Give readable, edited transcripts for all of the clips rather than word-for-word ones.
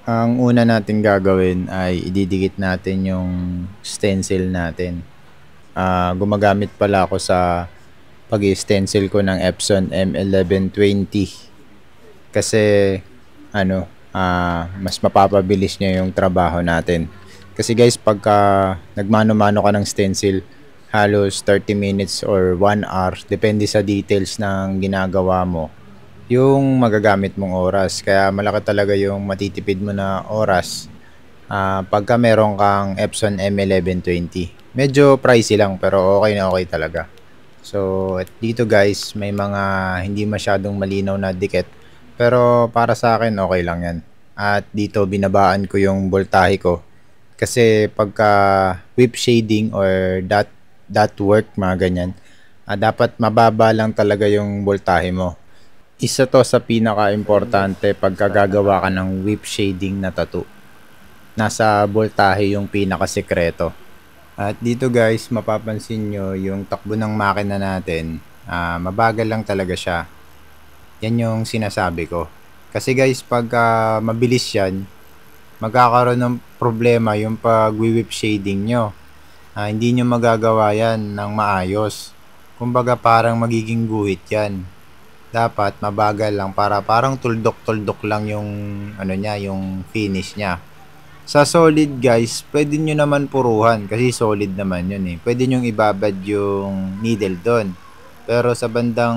Ang una natin gagawin ay ididikit natin yung stencil natin. Gumagamit pala ako sa pag-stencil ko ng Epson M1120 kasi mas mapapabilis niya yung trabaho natin. Kasi guys, pagka nagmano-mano ka ng stencil, halos 30 minutes or 1 hour, depende sa details ng ginagawa mo, yung magagamit mong oras. Kaya malaki talaga yung matitipid mo na oras pagka meron kang Epson M1120. Medyo pricey lang pero okay na okay talaga. So, at dito guys, may mga hindi masyadong malinaw na dikit. Pero para sa akin, okay lang yan. At dito, binabaan ko yung voltahe ko. Kasi pagka whip shading or dot work, mga ganyan, dapat mababa lang talaga yung voltahe mo. Isa to sa pinaka-importante pagka gagawa ka ng whip shading na tattoo. Nasa voltahe yung pinaka-sekreto. At dito guys, mapapansin nyo yung takbo ng makina natin, mabagal lang talaga siya. Yan yung sinasabi ko. Kasi guys, pagka mabilis yan, magkakaroon ng problema yung pag-whip shading nyo. Hindi nyo magagawa yan ng maayos. Kumbaga parang magiging guhit yan. Dapat mabagal lang, para parang tuldok-tuldok lang yung yung finish niya. Sa solid guys, pwede nyo naman puruhan kasi solid naman yun eh. Pwede nyo ibabad yung needle doon. Pero sa bandang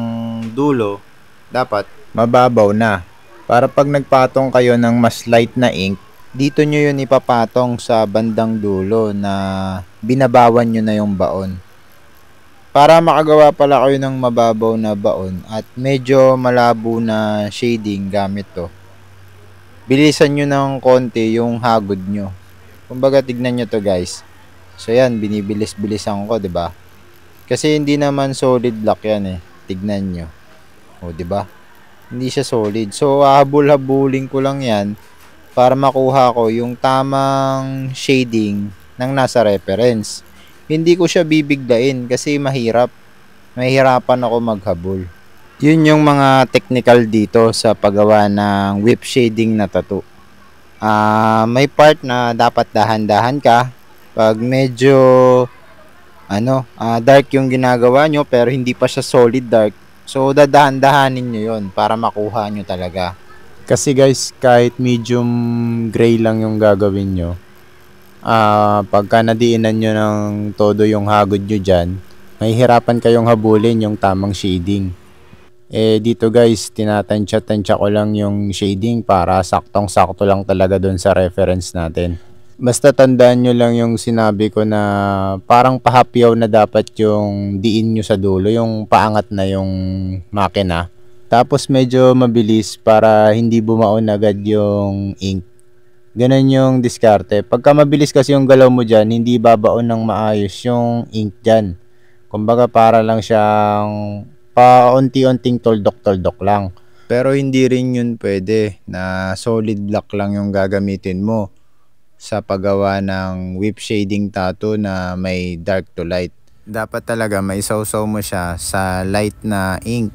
dulo, dapat mababaw na. Para pag nagpatong kayo ng mas light na ink, dito nyo yun ipapatong sa bandang dulo na binabawan nyo na yung baon. Para makagawa pala kayo ng mababaw na baon at medyo malabo na shading gamit to, bilisan nyo ng konti yung hagod nyo. Kumbaga tignan nyo to guys. So yan, binibilis-bilisan ko, 'di ba? Kasi hindi naman solid block yan eh. Tignan nyo. O, 'di ba? Hindi siya solid. So hahabol-habulin ko lang yan para makuha ko yung tamang shading ng nasa reference. Hindi ko siya bibiglain kasi mahirap. Mahirapan ako maghabol. Yun yung mga technical dito sa paggawa ng whip shading na tattoo. May part na dapat dahan-dahan ka. Pag medyo dark yung ginagawa nyo pero hindi pa siya solid dark, so dadahan-dahanin nyo yun para makuha nyo talaga. Kasi guys, kahit medium gray lang yung gagawin nyo, pagka nadiinan nyo ng todo yung hagod nyo dyan, mahihirapan kayong habulin yung tamang shading. Dito guys, tinatansya-tansya ko lang yung shading para saktong-sakto lang talaga dun sa reference natin. Basta tandaan nyo lang yung sinabi ko na parang pahapyaw na dapat yung diin nyo sa dulo, yung paangat na yung makina. Tapos medyo mabilis para hindi bumaon agad yung ink. Ganun yung diskarte. Pagka mabilis kasi yung galaw mo dyan, hindi babaon ng maayos yung ink dyan. Kumbaga para lang siyang paunti-unting toldok-toldok lang. Pero hindi rin yun pwede na solid block lang yung gagamitin mo sa paggawa ng whip shading tattoo na may dark to light. Dapat talaga may sausaw mo siya sa light na ink.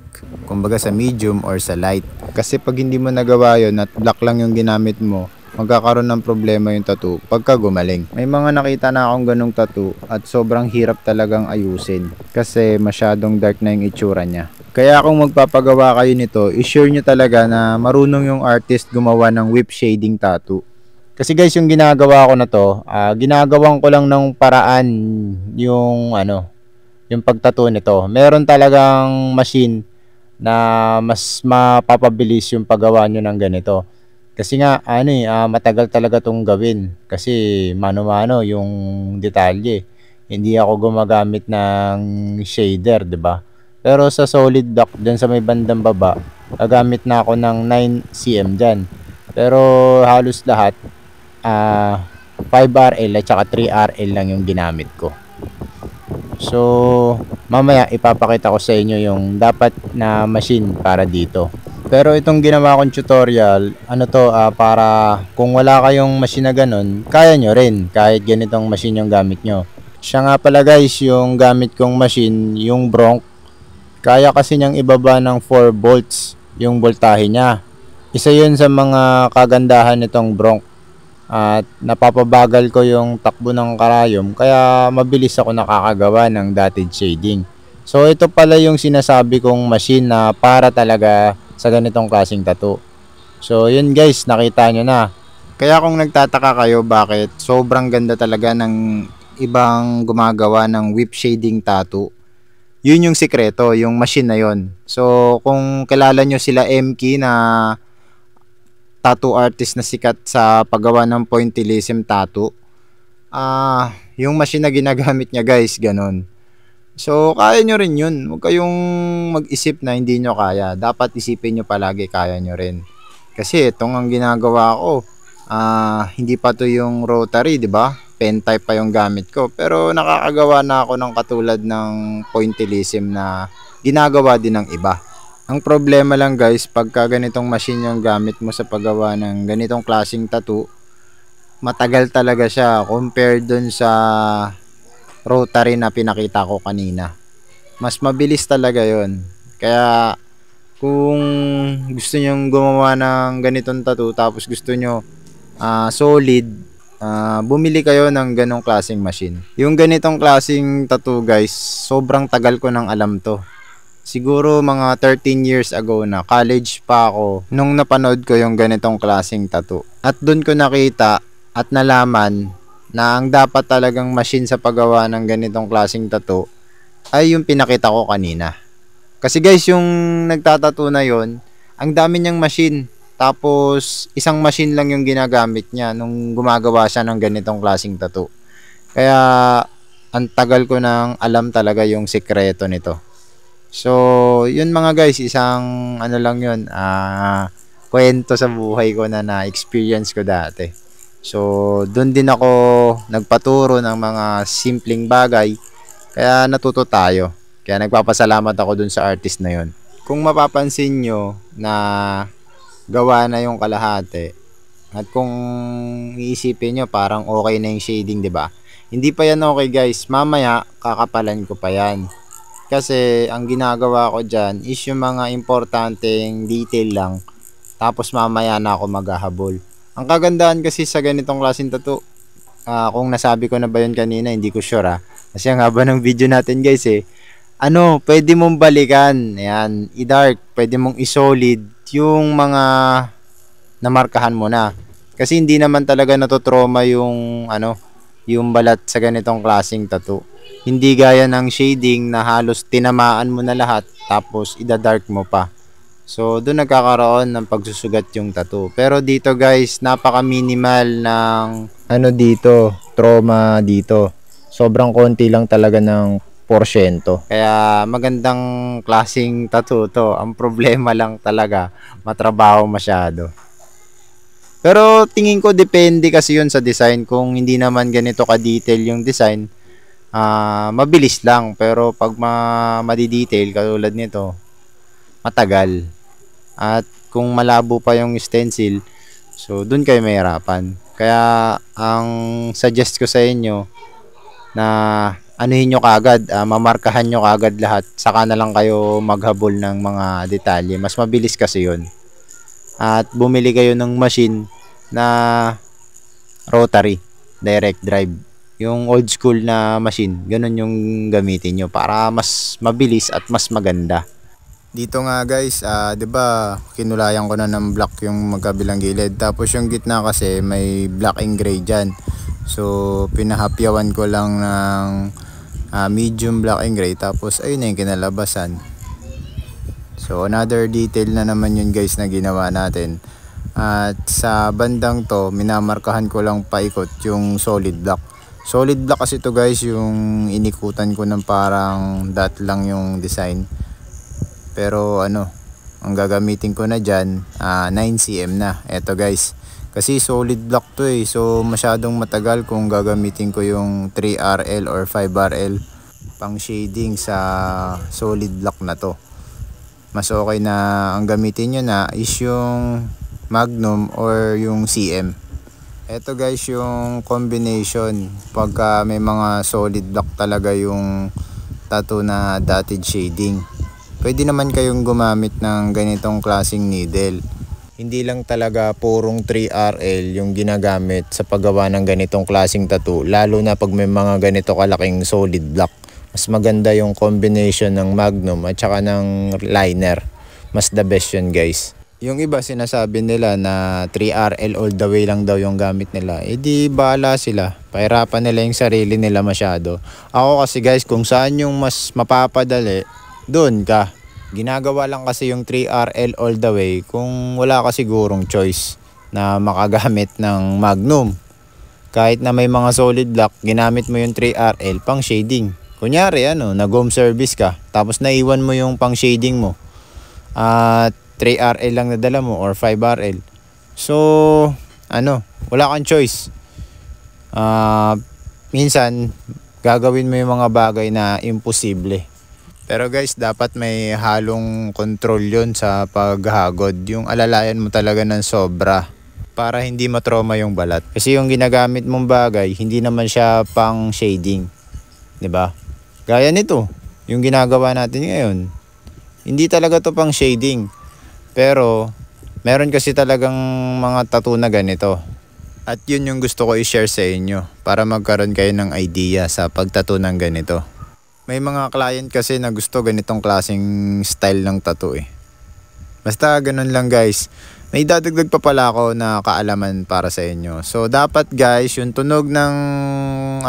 Kumbaga sa medium or sa light. Kasi pag hindi mo nagawa yun at black lang yung ginamit mo, magkakaroon ng problema yung tattoo pagka gumaling. May mga nakita na akong ganong tattoo at sobrang hirap talagang ayusin kasi masyadong dark na yung itsura niya. Kaya kung magpapagawa kayo nito, i-sure nyo talaga na marunong yung artist gumawa ng whip shading tattoo. Kasi guys, yung ginagawa ko na to, ginagawan ko lang ng paraan yung yung pagtattoo nito. Meron talagang machine na mas mapapabilis yung paggawa nyo ng ganito. Kasi nga matagal talaga tong gawin kasi mano-mano yung detalye. Hindi ako gumagamit ng shader, 'di ba? Pero sa solid block diyan sa may bandang baba, gagamit na ako ng 9 cm diyan. Pero halos lahat 5 RL at saka 3 RL lang yung ginamit ko. So, mamaya ipapakita ko sa inyo yung dapat na machine para dito. Pero itong ginawa kong tutorial, para kung wala kayong machine na ganun, kaya nyo rin kahit ganitong machine yung gamit nyo. Siya nga pala guys, yung gamit kong machine, yung Bronc, kaya kasi niyang ibaba ng 4 volts yung voltahe niya. Isa yun sa mga kagandahan nitong Bronc at napapabagal ko yung takbo ng karayom kaya mabilis ako nakakagawa ng dotted shading. So ito pala yung sinasabi kong machine na para talaga sa ganitong klaseng tattoo. So yun guys, nakita nyo na. Kaya kung nagtataka kayo bakit sobrang ganda talaga ng ibang gumagawa ng whip shading tattoo, yun yung sikreto, yung machine na yun. So kung kilala nyo sila MK na tattoo artist na sikat sa paggawa ng pointillism tattoo, yung machine na ginagamit niya guys, ganun. So, kaya nyo rin yun. Huwag kayong mag-isip na hindi nyo kaya. Dapat isipin nyo palagi kaya nyo rin. Kasi itong ang ginagawa ko, hindi pa to yung rotary, di ba? Pen type pa yung gamit ko. Pero nakakagawa na ako ng katulad ng pointillism na ginagawa din ng iba. Ang problema lang guys, pagka ganitong machine yung gamit mo sa paggawa ng ganitong klaseng tattoo, matagal talaga siya compared dun sa rotary na pinakita ko kanina. Mas mabilis talaga yon. Kaya kung gusto nyo gumawa ng ganitong tattoo tapos gusto nyo solid, bumili kayo ng ganong klaseng machine. Yung ganitong klaseng tattoo guys, sobrang tagal ko nang alam to. Siguro mga 13 years ago na, college pa ako nung napanood ko yung ganitong klaseng tattoo. At doon ko nakita at nalaman na ang dapat talagang machine sa paggawa ng ganitong klaseng tattoo ay yung pinakita ko kanina. Kasi guys, yung nagtatattoo na yon, ang dami niyang machine. Tapos isang machine lang yung ginagamit niya nung gumagawa siya ng ganitong klaseng tattoo. Kaya ang tagal ko nang alam talaga yung sikreto nito. So, yun mga guys, isang ano lang yun, kwento sa buhay ko na na-experience ko dati. So, doon din ako nagpaturo ng mga simpleng bagay, kaya natuto tayo. Kaya nagpapasalamat ako dun sa artist na yun. Kung mapapansin nyo na gawa na yung kalahati, at kung iisipin nyo parang okay na yung shading, di ba? Hindi pa yan okay guys, mamaya kakapalan ko pa yan. Kasi ang ginagawa ko dyan is yung mga importanteng detail lang. Tapos mamaya na ako maghahabol. Ang kagandahan kasi sa ganitong klaseng tattoo, kung nasabi ko na ba yun kanina, hindi ko sure Kasi ang haba ng video natin guys pwede mong balikan. Ayan, i-dark, pwede mong i-solid yung mga namarkahan mo na. Kasi hindi naman talaga natutroma yung balat sa ganitong klaseng tattoo. Hindi gaya ng shading na halos tinamaan mo na lahat tapos ida-dark mo pa. So, doon nagkakaroon ng pagsusugat yung tattoo. Pero dito guys, napaka-minimal ng dito, trauma dito. Sobrang konti lang talaga ng porsyento. Kaya magandang klaseng tattoo to. Ang problema lang talaga, matrabaho masyado. Pero tingin ko depende kasi yun sa design. Kung hindi naman ganito ka-detail yung design, mabilis lang. Pero pag madidetail katulad nito, matagal. At kung malabo pa yung stencil, so dun kayo mahirapan. Kaya ang suggest ko sa inyo na anuhin nyo kagad, mamarkahan nyo kagad lahat, saka na lang kayo maghabol ng mga detalye. Mas mabilis kasi yun. At bumili kayo ng machine na rotary, direct drive. Yung old school na machine, ganun yung gamitin nyo para mas mabilis at mas maganda. Dito nga guys, 'di ba, kinulayan ko na ng black yung magkabilang gilid. Tapos yung gitna kasi may black and gray diyan. So pinahapyawan ko lang ng medium black and gray, tapos ayun na yung kinalabasan. So another detail na naman yun guys na ginawa natin. At sa bandang to, minamarkahan ko lang paikot yung solid black. Solid black kasi to guys, yung inikutan ko ng parang dot lang yung design. Pero ang gagamitin ko na dyan, 9cm na. Eto guys, kasi solid block to so masyadong matagal kung gagamitin ko yung 3RL or 5RL pang shading sa solid block na to. Mas okay na ang gamitin nyo na is yung Magnum or yung CM. Eto guys yung combination pagka may mga solid block talaga yung tattoo na dotted shading. Pwede naman kayong gumamit ng ganitong klaseng needle. hindi lang talaga purong 3RL yung ginagamit sa paggawa ng ganitong klaseng tattoo, lalo na pag may mga ganito kalaking solid block. Mas maganda yung combination ng Magnum at saka ng liner. Mas the best yun guys. Yung iba sinasabi nila na 3RL all the way lang daw yung gamit nila. Eh di bahala sila. Pahirapan nila yung sarili nila masyado. Ako kasi guys, kung saan yung mas mapapadali, doon ka. Ginagawa lang kasi yung 3RL all the way kung wala ka sigurong choice na makagamit ng Magnum. Kahit na may mga solid block, ginamit mo yung 3RL pang shading. Kunyari nag-home service ka, tapos naiwan mo yung pang shading mo. At 3RL lang nadala mo or 5RL. So, wala kang choice. Minsan, gagawin mo yung mga bagay na imposible. Pero guys, dapat may halong control yun sa paghagod. Yung alalayan mo talaga ng sobra para hindi matrauma yung balat. Kasi yung ginagamit mong bagay, hindi naman siya pang shading. 'Di ba? Gaya nito, yung ginagawa natin ngayon. Hindi talaga to pang shading. Pero, meron kasi talagang mga tattoo na ganito. At yun yung gusto ko i-share sa inyo para magkaroon kayo ng idea sa pagtattoo ng ganito. May mga client kasi na gusto ganitong klaseng style ng tattoo eh. Basta ganun lang guys. May dadagdag pa pala ako na kaalaman para sa inyo. So dapat guys, yung tunog ng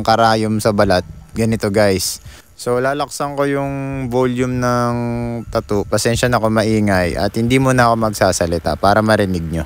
karayom sa balat, ganito guys. So lalaksan ko yung volume ng tattoo. Pasensya na ako maingay at hindi muna ako magsasalita para marinig nyo.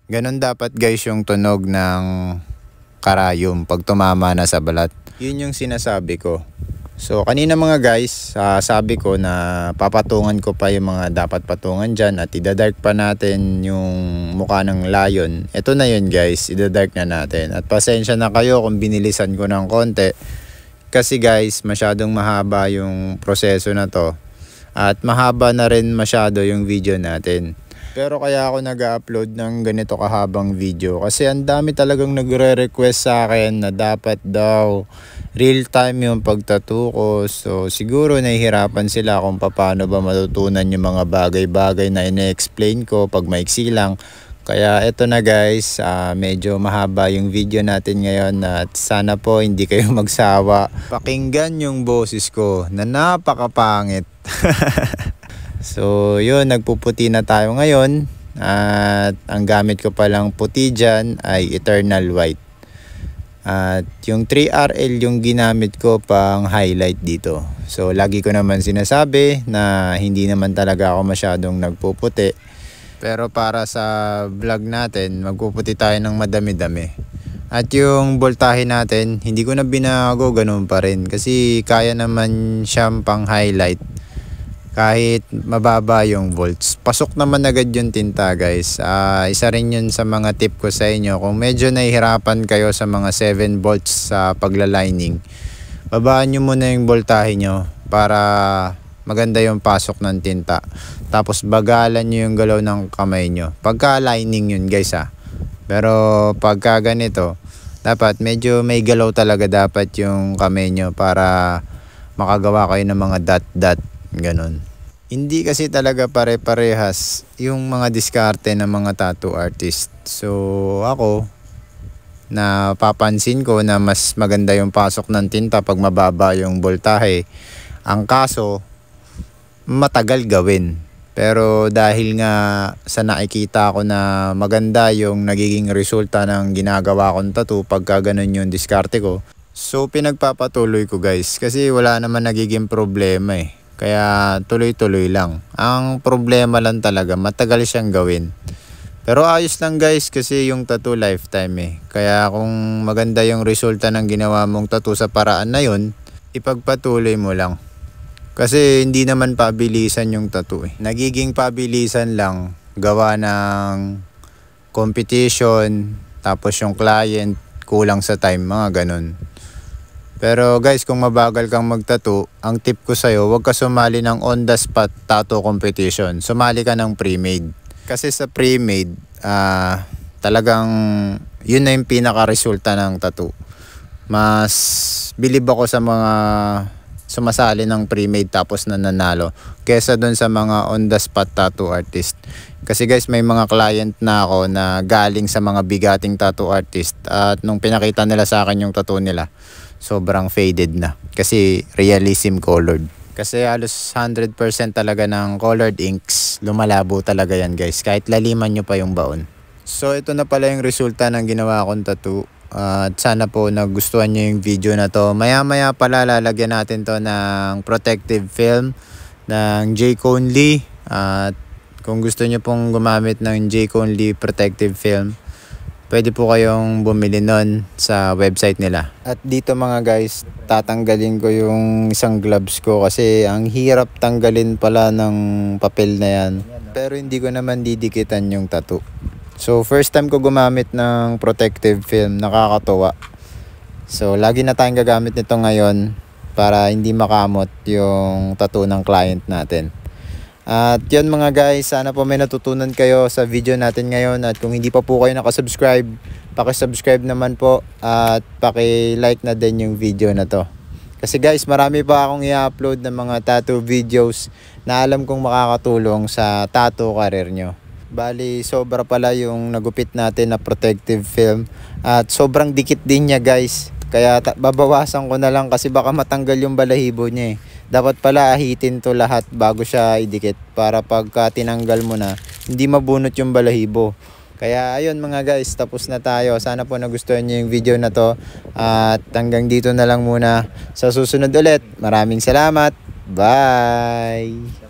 Ganon dapat guys yung tunog ng karayom pag tumama na sa balat. Yun yung sinasabi ko. So kanina mga guys, sabi ko na papatungan ko pa yung mga dapat patungan dyan at idadark pa natin yung mukha ng lion. Ito na yun guys, idadark na natin. At pasensya na kayo kung binilisan ko ng konti. Kasi guys, masyadong mahaba yung proseso na to. At mahaba na rin masyado yung video natin. Pero kaya ako nag-upload ng ganito kahabang video kasi ang dami talagang nagre-request sa akin na dapat daw real time yung pagtattoo ko. So siguro nahihirapan sila kung paano ba matutunan yung mga bagay-bagay na ine-explain ko pag maiksi lang. Kaya eto na guys, medyo mahaba yung video natin ngayon at sana po hindi kayo magsawa. Pakinggan yung boses ko na napakapangit. So yun, nagpuputi na tayo ngayon at ang gamit ko palang puti dyan ay Eternal White. At yung 3RL yung ginamit ko pang highlight dito. So lagi ko naman sinasabi na hindi naman talaga ako masyadong nagpuputi. Pero para sa vlog natin, magpuputi tayo ng madami-dami. At yung voltahe natin, hindi ko na binago, ganun pa rin. Kasi kaya naman siyang pang highlight. Kahit mababa yung volts. Pasok naman agad yung tinta guys. Isa rin yun sa mga tip ko sa inyo. Kung medyo nahihirapan kayo sa mga 7 volts sa paglalining, babaan nyo muna yung voltahe nyo para maganda yung pasok ng tinta. Tapos bagalan nyo yung galaw ng kamay nyo. Pagka lining yun guys Pero pagka ganito, dapat medyo may galaw talaga dapat yung kamay nyo para makagawa kayo ng mga dot-dot. Ganon. Hindi kasi talaga pare-parehas yung mga diskarte ng mga tattoo artist. So ako, napapansin ko na mas maganda yung pasok ng tinta pag mababa yung voltahe. Ang kaso, matagal gawin. Pero dahil nga sa nakikita ko na maganda yung nagiging resulta ng ginagawa kong tattoo pagka ganun yung diskarte ko. So pinagpapatuloy ko guys kasi wala naman nagiging problema eh. Kaya tuloy-tuloy lang. Ang problema lang talaga matagal siyang gawin. Pero ayos lang guys kasi yung tattoo lifetime eh. Kaya kung maganda yung resulta ng ginawa mong tattoo sa paraan na yun, ipagpatuloy mo lang. Kasi hindi naman pabilisan yung tattoo eh. Nagiging pabilisan lang gawa ng competition, tapos yung client kulang sa time, mga ganun. Pero guys, kung mabagal kang magtattoo, ang tip ko sa'yo, huwag ka sumali ng on the spot tattoo competition. Sumali ka ng pre-made. Kasi sa pre-made, talagang yun na yung pinaka-resulta ng tattoo. Mas bilib ako sa mga sumasali ng pre-made tapos nananalo kesa dun sa mga on the spot tattoo artist. Kasi guys, may mga client na ako na galing sa mga bigating tattoo artist at nung pinakita nila sa akin yung tattoo nila, sobrang faded na kasi realism colored. Kasi halos 100% talaga ng colored inks, lumalabo talaga yan guys, kahit laliman nyo pa yung baon. So ito na pala yung resulta ng ginawa kong tattoo. At sana po nagustuhan nyo yung video na to. Maya maya pala lalagyan natin to ng protective film ng J. Conley. At kung gusto nyo pong gumamit ng J. Conley protective film, pwede po kayong bumili nun sa website nila. At dito mga guys, tatanggalin ko yung isang gloves ko kasi ang hirap tanggalin pala ng papel na yan. Pero hindi ko naman didikitan yung tattoo. So first time ko gumamit ng protective film, nakakatuwa. So lagi na tayong gagamit nito ngayon para hindi makamot yung tattoo ng client natin. At yun mga guys, sana po may natutunan kayo sa video natin ngayon. At kung hindi pa po kayo nakasubscribe, paki-subscribe naman po at paki-like na din yung video na to. Kasi guys, marami pa akong i-upload ng mga tattoo videos na alam kong makakatulong sa tattoo career nyo. Bali, sobra pala yung nagupit natin na protective film at sobrang dikit din niya guys. Kaya babawasan ko na lang kasi baka matanggal yung balahibo niya eh. Dapat pala ahitin to lahat bago siya idikit para pagka tinanggal mo na, hindi mabunot yung balahibo. Kaya ayun mga guys, tapos na tayo. Sana po nagustuhan niyo yung video na to. At hanggang dito na lang muna. Sa susunod ulit, maraming salamat. Bye!